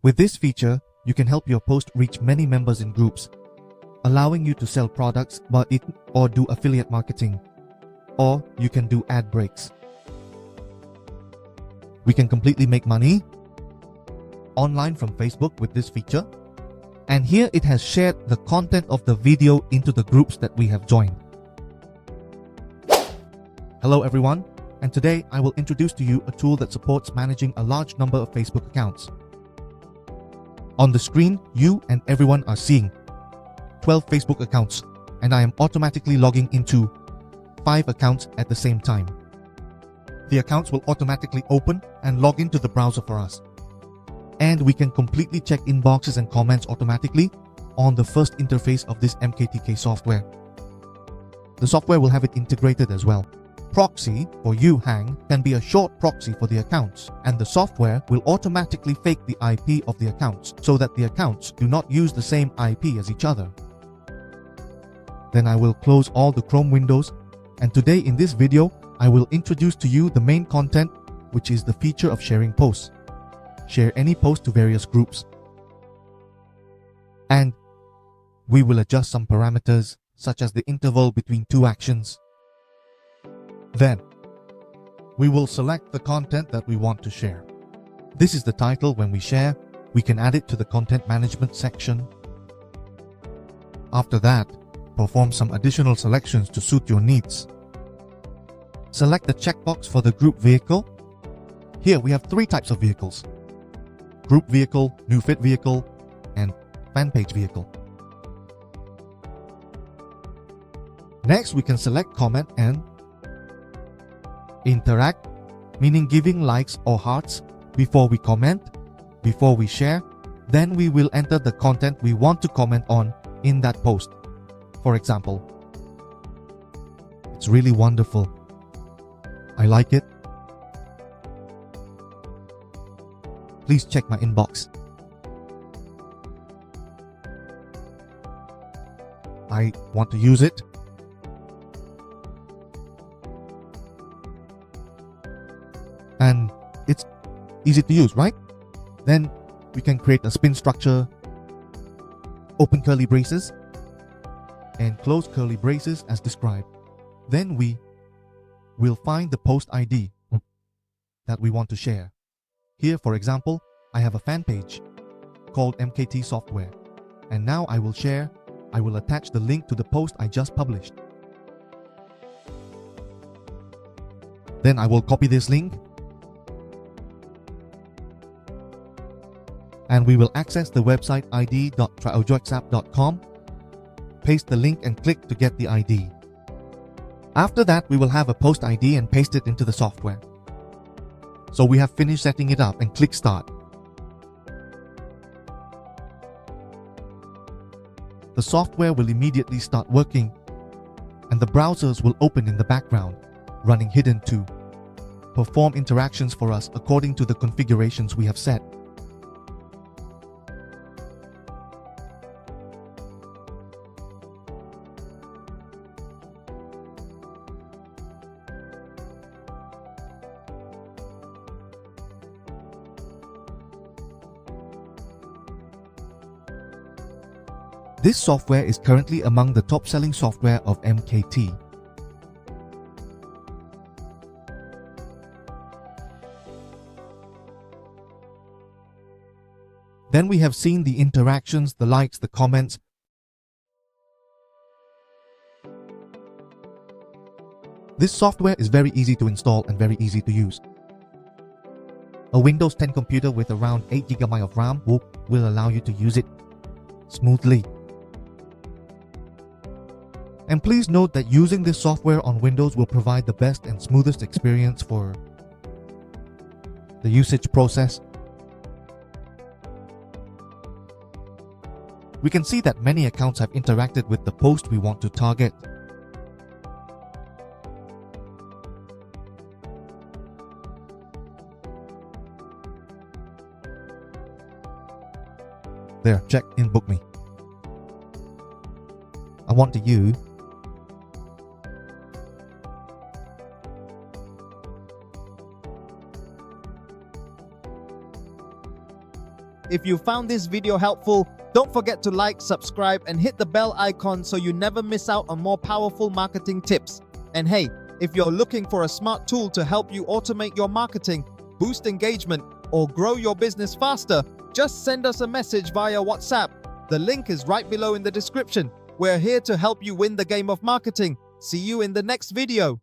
With this feature, you can help your post reach many members in groups, allowing you to sell products or do affiliate marketing, or you can do ad breaks. We can completely make money online from Facebook with this feature. And here it has shared the content of the video into the groups that we have joined. Hello everyone, and today I will introduce to you a tool that supports managing a large number of Facebook accounts. On the screen, you and everyone are seeing 12 Facebook accounts, and I am automatically logging into 5 accounts at the same time. The accounts will automatically open and log into the browser for us. And we can completely check inboxes and comments automatically on the first interface of this MKTK software. The software will have it integrated as well. Proxy for YouHang can be a short proxy for the accounts, and the software will automatically fake the IP of the accounts so that the accounts do not use the same IP as each other. Then I will close all the Chrome windows, and today in this video, I will introduce to you the main content, which is the feature of sharing posts. Share any post to various groups. And we will adjust some parameters, such as the interval between 2 actions. Then, we will select the content that we want to share. This is the title. When we share, we can add it to the content management section. After that, perform some additional selections to suit your needs. Select the checkbox for the group vehicle. Here we have 3 types of vehicles: group vehicle, new fit vehicle, and fan page vehicle. Next, we can select comment and interact, meaning giving likes or hearts before we comment, before we share. Then we will enter the content we want to comment on in that post. For example, it's really wonderful. I like it. Please check my inbox. I want to use it. And it's easy to use, right? Then we can create a spin structure, open curly braces, and close curly braces as described. Then we will find the post ID that we want to share. Here, for example, I have a fan page called MKT Software. And now I will attach the link to the post I just published. Then I will copy this link, and we will access the website id.triojoexapp.com, paste the link and click to get the ID. After that, we will have a post ID and paste it into the software. So we have finished setting it up and click start. The software will immediately start working, and the browsers will open in the background, running hidden to perform interactions for us according to the configurations we have set. This software is currently among the top-selling software of MKT. Then we have seen the interactions, the likes, the comments. This software is very easy to install and very easy to use. A Windows 10 computer with around 8 GB of RAM will allow you to use it smoothly. And please note that using this software on Windows will provide the best and smoothest experience for the usage process. We can see that many accounts have interacted with the post we want to target. There, check in Book Me. I want you If you found this video helpful, don't forget to like, subscribe, and hit the bell icon so you never miss out on more powerful marketing tips. And hey, if you're looking for a smart tool to help you automate your marketing, boost engagement, or grow your business faster, just send us a message via WhatsApp. The link is right below in the description. We're here to help you win the game of marketing. See you in the next video.